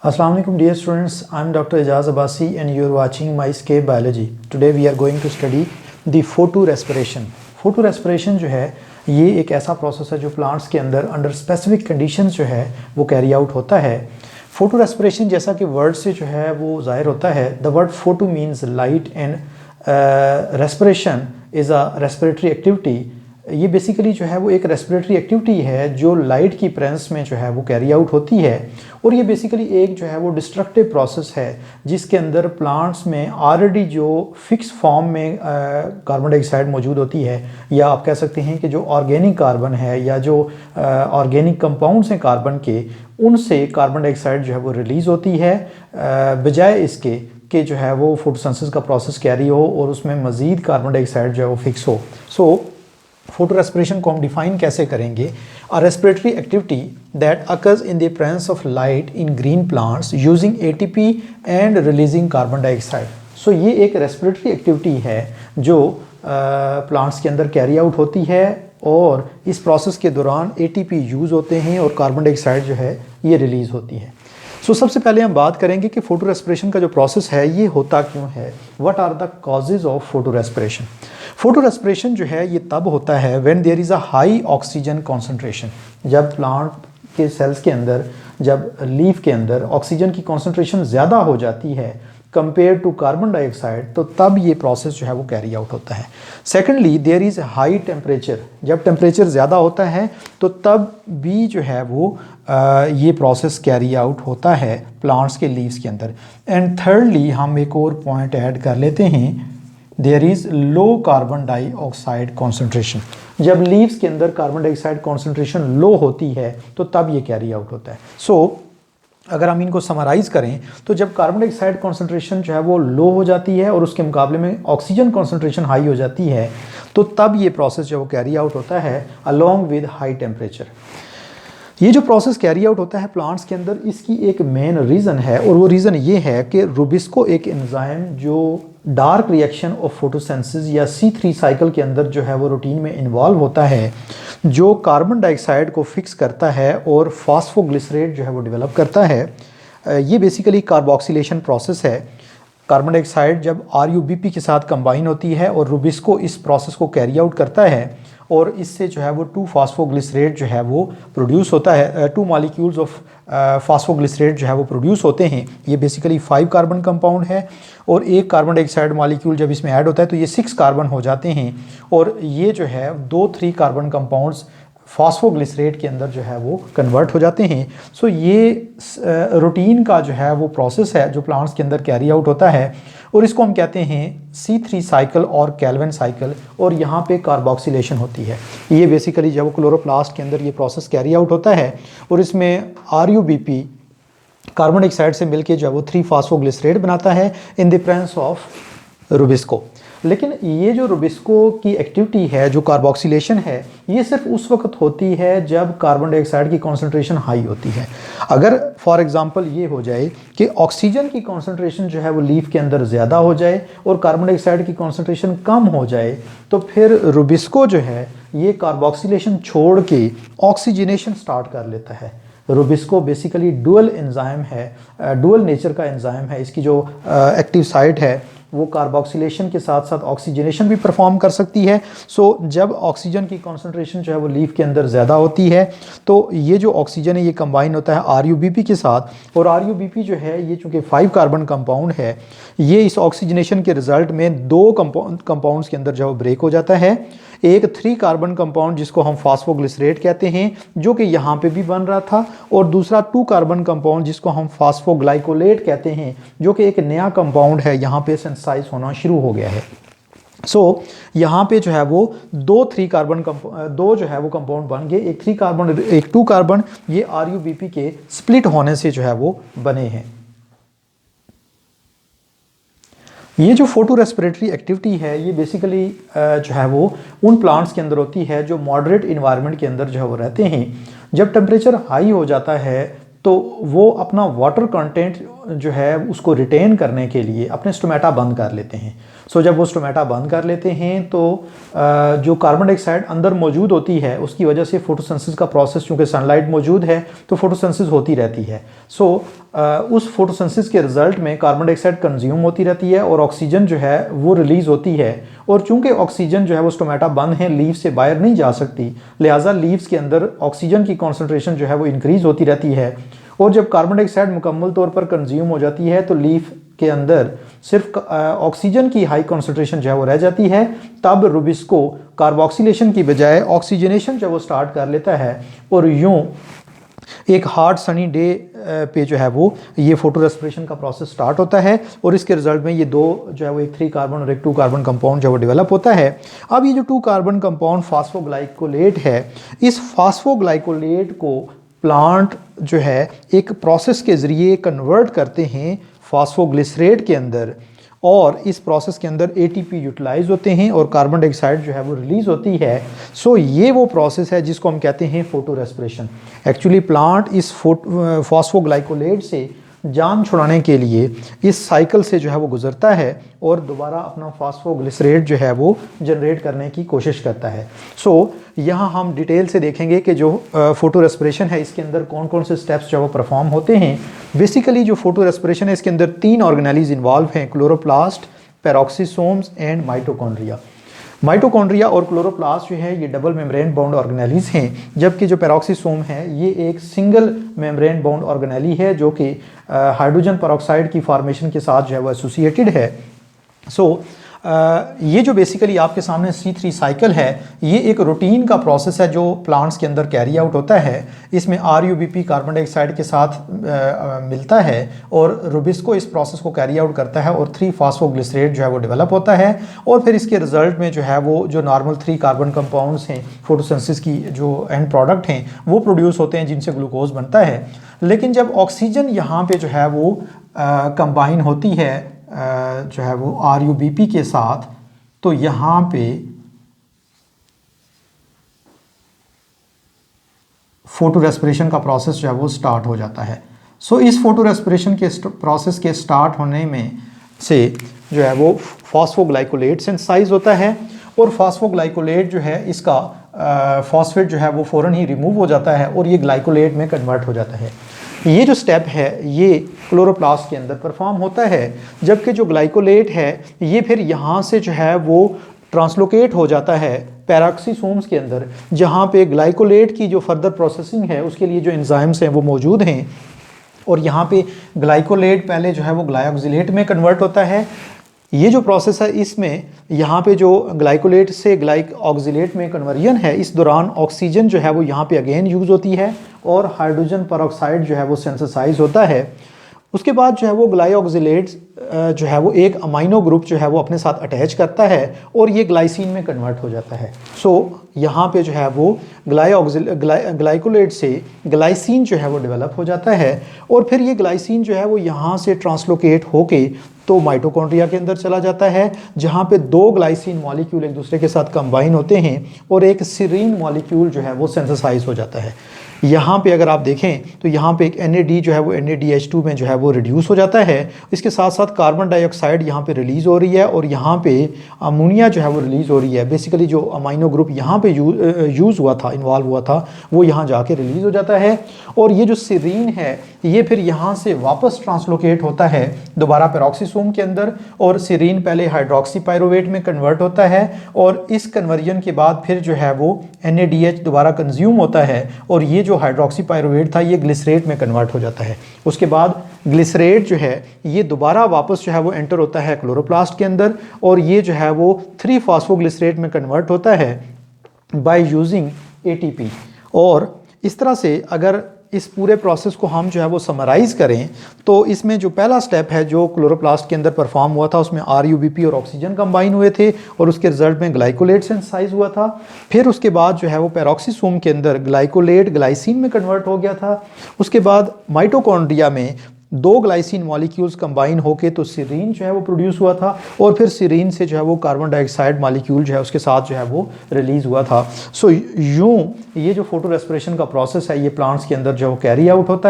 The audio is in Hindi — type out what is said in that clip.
Assalamu alaikum dear students, I am Dr. Ijaz Abbasi and you are watching my Escape Biology. Today we are going to study the photorespiration. Photorespiration जो है ये एक ऐसा प्रोसेस है जो प्लांट्स के अंदर अंडर स्पेसिफिक कंडीशंस जो है वो कैरी आउट होता है। फोटोरेस्पिरेशन जैसा कि वर्ड से जो है वो ज़ाहिर होता है, the word photo means light and respiration is a respiratory activity. ये बेसिकली जो है वो एक रेस्पिरेटरी एक्टिविटी है जो लाइट की प्रेजेंस में जो है वो कैरी आउट होती है, और ये बेसिकली एक जो है वो डिस्ट्रक्टिव प्रोसेस है जिसके अंदर प्लांट्स में ऑलरेडी जो फिक्स फॉर्म में कार्बन डाइऑक्साइड मौजूद होती है, या आप कह सकते हैं कि जो ऑर्गेनिक कार्बन है या जो ऑर्गेनिक कंपाउंड्स हैं कार्बन के, उनसे कार्बन डाइऑक्साइड जो है वो रिलीज़ होती है, बजाय इसके कि जो है वो फोटोसिंथेसिस का प्रोसेस कैरी हो और उसमें मज़ीद कार्बन डाइऑक्साइड जो है वो फिक्स हो। सो फोटोरेस्पिरेशन को हम डिफाइन कैसे करेंगे? A respiratory activity that occurs in the presence of light in green plants using ATP and releasing carbon dioxide. So ये एक रेस्पिरेटरी एक्टिविटी है जो प्लांट्स के अंदर कैरी आउट होती है, और इस प्रोसेस के दौरान एटीपी यूज़ होते हैं और कार्बन डाइऑक्साइड जो है ये रिलीज़ होती है। सो सबसे पहले हम बात करेंगे कि फोटोरेस्पिरेशन का जो प्रोसेस है ये होता क्यों है। What are the causes of photorespiration? Photorespiration जो है ये तब होता है when there is a high oxygen concentration. जब प्लांट के सेल्स के अंदर, जब लीफ के अंदर ऑक्सीजन की कॉन्सेंट्रेशन ज़्यादा हो जाती है कंपेयर टू कार्बन डाइऑक्साइड, तो तब ये प्रोसेस जो है वो कैरी आउट होता है। Secondly, there is high temperature. जब टेम्परेचर ज़्यादा होता है तो तब भी जो है वो ये प्रोसेस कैरी आउट होता है प्लांट्स के लीव्स के अंदर। एंड थर्डली, हम एक और पॉइंट ऐड कर लेते हैं, there is low carbon dioxide concentration. जब लीव्स के अंदर कार्बन डाइऑक्साइड कॉन्सेंट्रेशन लो होती है तो तब ये कैरी आउट होता है। सो अगर हम इनको समराइज़ करें तो जब कार्बन डाइऑक्साइड कॉन्सेंट्रेशन जो है वो लो हो जाती है और उसके मुकाबले में ऑक्सीजन कॉन्सेंट्रेशन हाई हो जाती है, तो तब ये प्रोसेस जो वो कैरी आउट होता है अलोंग विद हाई टेम्परेचर। ये जो प्रोसेस कैरी आउट होता है प्लांट्स के अंदर, इसकी एक मेन रीज़न है, और वो रीज़न ये है कि रुबिस्को एक एंजाइम जो डार्क रिएक्शन ऑफ फोटोसिंथेसिस या C3 साइकिल के अंदर जो है वो रूटीन में इन्वॉल्व होता है, जो कार्बन डाइऑक्साइड को फिक्स करता है और फास्फोग्लिसरेट जो है वो डेवलप करता है। ये बेसिकली कार्बोक्सिलेशन प्रोसेस है। कार्बन डाइऑक्साइड जब RuBP के साथ कंबाइन होती है और रुबिस्को इस प्रोसेस को कैरी आउट करता है, और इससे जो है वो 2 फास्फोग्लिसरेट जो है वो प्रोड्यूस होता है। 2 मॉलिक्यूल्स ऑफ फास्फोग्लिसरेट जो है वो प्रोड्यूस होते हैं। ये बेसिकली 5 कार्बन कंपाउंड है, और एक कार्बन डाइऑक्साइड मॉलिक्यूल जब इसमें ऐड होता है तो ये 6 कार्बन हो जाते हैं, और ये जो है 2-3 कार्बन कंपाउंड्स फास्फोग्लिसरेट के अंदर जो है वो कन्वर्ट हो जाते हैं। सो ये रूटीन का जो है वो प्रोसेस है जो प्लांट्स के अंदर कैरी आउट होता है, और इसको हम कहते हैं C3 साइकिल और कैल्विन साइकिल, और यहाँ पे कार्बोक्सिलेशन होती है। ये बेसिकली जब क्लोरोप्लास्ट के अंदर ये प्रोसेस कैरी आउट होता है, और इसमें RuBP कार्बन डाइऑक्साइड से मिलके जो है वो 3 फास्फोग्लिसरेट बनाता है इन द प्रेजेंस ऑफ रुबिस्को। लेकिन ये जो रुबिस्को की एक्टिविटी है, जो कार्बोक्सिलेशन है, ये सिर्फ उस वक्त होती है जब कार्बन डाइऑक्साइड की कॉन्सेंट्रेशन हाई होती है। अगर फॉर एग्जांपल ये हो जाए कि ऑक्सीजन की कॉन्सेंट्रेशन जो है वो लीफ के अंदर ज़्यादा हो जाए और कार्बन डाइऑक्साइड की कॉन्सेंट्रेशन कम हो जाए, तो फिर रुबिस्को जो है ये कार्बोक्सिलेशन छोड़ के ऑक्सीजनेशन स्टार्ट कर लेता है। रुबिस्को बेसिकली डुअल एंजाइम है, डुअल नेचर का एंजाइम है। इसकी जो एक्टिव साइट है वो कार्बोक्सिलेशन के साथ साथ ऑक्सीजनेशन भी परफॉर्म कर सकती है। सो जब ऑक्सीजन की कॉन्सेंट्रेशन जो है वो लीफ के अंदर ज़्यादा होती है, तो ये जो ऑक्सीजन है ये कंबाइन होता है RuBP के साथ, और RuBP जो है ये चूँकि 5 कार्बन कंपाउंड है, ये इस ऑक्सीजनेशन के रिजल्ट में 2 कंपाउंड्स के अंदर जो ब्रेक हो जाता है। एक 3 कार्बन कंपाउंड जिसको हम फास्फोग्लिसरेट कहते हैं, जो कि यहाँ पे भी बन रहा था, और दूसरा 2 कार्बन कंपाउंड जिसको हम फास्फोग्लाइकोलेट कहते हैं, जो कि एक नया कंपाउंड है, यहाँ पे सिंथेसाइज होना शुरू हो गया है। सो यहाँ पे जो है वो 2 जो है वो कंपाउंड बन गए, एक 3 कार्बन एक 2 कार्बन, ये RuBP के स्प्लिट होने से जो है वो बने हैं। ये जो फोटो रेस्पिरेटरी एक्टिविटी है ये बेसिकली जो है वो उन प्लांट्स के अंदर होती है जो मॉडरेट इन्वायरमेंट के अंदर जो है वो रहते हैं। जब टेम्परेचर हाई हो जाता है तो वो अपना वाटर कंटेंट जो है उसको रिटेन करने के लिए अपने स्टोमेटा बंद कर लेते हैं। सो जब वो स्टोमेटा बंद कर लेते हैं तो जो कार्बन डाइऑक्साइड अंदर मौजूद होती है उसकी वजह से फोटोसिंथेसिस का प्रोसेस, चूँकि सनलाइट मौजूद है तो फोटोसिंथेसिस होती रहती है। सो उस फोटोसिंथेसिस के रिजल्ट में कार्बन डाइऑक्साइड कंज्यूम होती रहती है और ऑक्सीजन जो है वो रिलीज़ होती है। और चूँकि ऑक्सीजन जो है वो स्टोमेटा बंद है, लीव से बाहर नहीं जा सकती, लिहाजा लीव्स के अंदर ऑक्सीजन की कॉन्सेंट्रेशन जो है वो इंक्रीज़ होती रहती है। और जब कार्बन डाइऑक्साइड मुकम्मल तौर पर कंज्यूम हो जाती है तो लीफ के अंदर सिर्फ ऑक्सीजन की हाई कॉन्सेंट्रेशन जो है वो रह जाती है। तब रुबिस्को कार्बोक्सिलेशन की बजाय ऑक्सीजनेशन जो वो स्टार्ट कर लेता है और यूँ एक हार्ड सनी डे पे जो है वो ये फोटो रेस्पिरेशन का प्रोसेस स्टार्ट होता है और इसके रिजल्ट में ये दो जो है वो एक 3 कार्बन और एक 2 कार्बन कंपाउंड जो है वो डेवलप होता है। अब ये जो 2 कार्बन कंपाउंड फास्फोग्लाइकोलेट है, इस फास्फोग्लाइकोलेट को प्लांट जो है एक प्रोसेस के ज़रिए कन्वर्ट करते हैं फास्फोग्लिसरेट के अंदर और इस प्रोसेस के अंदर एटीपी यूटिलाइज होते हैं और कार्बन डाइऑक्साइड जो है वो रिलीज़ होती है। सो ये वो प्रोसेस है जिसको हम कहते हैं फोटो रेस्पिरेशन। एक्चुअली प्लांट इस फास्फोग्लाइकोलेट से जान छुड़ाने के लिए इस साइकिल से जो है वो गुजरता है और दोबारा अपना फास्फोग्लिसरेट जो है वो जनरेट करने की कोशिश करता है। सो यहाँ हम डिटेल से देखेंगे कि जो फोटो रेस्पिरेशन है इसके अंदर कौन कौन से स्टेप्स जो है वो परफॉर्म होते हैं। बेसिकली जो फोटो रेस्पिरेशन है इसके अंदर 3 ऑर्गेनेलीज इन्वॉल्व हैं, क्लोरोप्लास्ट, पेरोक्सीसोम्स एंड माइटोकॉन्ड्रिया। माइटोकॉन्ड्रिया और क्लोरोप्लास्ट जो है ये डबल मेम्ब्रेन बाउंड ऑर्गेनेलीज हैं, जबकि जो पेरोक्सीसोम है ये एक सिंगल मेम्ब्रेन बाउंड ऑर्गेनेली है जो कि हाइड्रोजन पेरोक्साइड की फॉर्मेशन के साथ जो है वो एसोसिएटेड है। सो ये जो बेसिकली आपके सामने C3 साइकिल है ये एक रूटीन का प्रोसेस है जो प्लांट्स के अंदर कैरी आउट होता है। इसमें RUBP कार्बन डाइऑक्साइड के साथ मिलता है और रुबिस्को इस प्रोसेस को कैरी आउट करता है और 3 फास्फोग्लिसरेट जो है वो डेवलप होता है और फिर इसके रिजल्ट में जो है वो जो नॉर्मल 3 कार्बन कंपाउंड्स हैं फोटोसिंथेसिस की जो एंड प्रोडक्ट हैं वो प्रोड्यूस होते हैं जिनसे ग्लूकोज बनता है। लेकिन जब ऑक्सीजन यहाँ पे जो है वो कंबाइन होती है जो है वो RUBP के साथ, तो यहाँ पे फोटो रेस्पिरेशन का प्रोसेस जो है वो स्टार्ट हो जाता है। सो इस फोटो रेस्पिरेशन के प्रोसेस के स्टार्ट होने में से जो है वो फास्फोग्लाइकोलेट सिंथेसाइज होता है और फास्फोग्लाइकोलेट जो है इसका फॉस्फेट जो है वो फ़ौरन ही रिमूव हो जाता है और ये ग्लाइकोलेट में कन्वर्ट हो जाता है। ये जो स्टेप है ये क्लोरोप्लास्ट के अंदर परफॉर्म होता है, जबकि जो ग्लाइकोलेट है ये फिर यहाँ से जो है वो ट्रांसलोकेट हो जाता है पेरोक्सीसोम्स के अंदर, जहाँ पे ग्लाइकोलेट की जो फर्दर प्रोसेसिंग है उसके लिए जो एंजाइम्स हैं वो मौजूद हैं और यहाँ पे ग्लाइकोलेट पहले जो है वो ग्लाइऑक्सिलेट में कन्वर्ट होता है। ये जो प्रोसेस है इसमें यहाँ पे जो ग्लाइकोलेट से ग्लाइऑक्सिलेट में कन्वर्जन है, इस दौरान ऑक्सीजन जो है वो यहाँ पे अगेन यूज़ होती है और हाइड्रोजन पेरोक्साइड जो है वो सिंथेसाइज होता है। उसके बाद जो है वो ग्लाइऑक्सिलेट जो है वो एक अमाइनो ग्रुप जो है वो अपने साथ अटैच करता है और ये ग्लाइसिन में कन्वर्ट हो जाता है। सो यहाँ पे जो है वो ग्लाइकोलेट से ग्लाइसिन जो है वो डेवलप हो जाता है और फिर ये ग्लाइसिन जो है वो यहाँ से ट्रांसलोकेट होके तो माइटोकॉन्ड्रिया के अंदर चला जाता है, जहाँ पे 2 ग्लाइसिन मॉलिक्यूल एक दूसरे के साथ कंबाइन होते हैं और एक सीरीन मॉलिक्यूल जो है वो सिंथेसाइज हो जाता है। यहाँ पे अगर आप देखें तो यहाँ पे एक NAD जो है वो NADH2 में जो है वो रिड्यूस हो जाता है। इसके साथ साथ कार्बन डाइऑक्साइड यहाँ पे रिलीज़ हो रही है और यहाँ पे अमोनिया जो है वो रिलीज़ हो रही है। बेसिकली जो अमाइनो ग्रुप यहाँ पे यूज़ हुआ था, इन्वॉल्व हुआ था, वो यहाँ जाके रिलीज़ हो जाता है और ये जो सीरीन है ये फिर यहाँ से वापस ट्रांसलोकेट होता है दोबारा पेरोक्सीसोम के अंदर और सीरीन पहले हाइड्रोक्सी पायरुवेट में कन्वर्ट होता है और इस कन्वर्जन के बाद फिर जो है वो NADH दोबारा कंज्यूम होता है और ये जो हाइड्रोक्सी पायरुवेट था ये ग्लिसरेट में कन्वर्ट हो जाता है। उसके बाद ग्लिसरेट जो है ये दोबारा वापस जो है वो एंटर होता है क्लोरोप्लास्ट के अंदर और ये जो है वो 3 फास्फोग्लिसरेट में कन्वर्ट होता है बाय यूजिंग ATP। और इस तरह से अगर इस पूरे प्रोसेस को हम जो है वो समराइज़ करें तो इसमें जो पहला स्टेप है जो क्लोरोप्लास्ट के अंदर परफॉर्म हुआ था उसमें RUBP और ऑक्सीजन कंबाइन हुए थे और उसके रिजल्ट में ग्लाइकोलेट सिंथेसाइज हुआ था। फिर उसके बाद जो है वो पेरोक्सीसोम के अंदर ग्लाइकोलेट ग्लाइसिन में कन्वर्ट हो गया था। उसके बाद माइटोकॉन्ड्रिया में 2 ग्लाइसिन मॉलिक्यूल्स कंबाइन होके तो सीरीन जो है वो प्रोड्यूस हुआ था और फिर सीरीन से जो है वो कार्बन डाइऑक्साइड मॉलिक्यूल जो है उसके साथ जो है वो रिलीज़ हुआ था। सो यूँ ये जो फोटो रेस्पिरेशन का प्रोसेस है ये प्लांट्स के अंदर जो कैरी आउट होता है।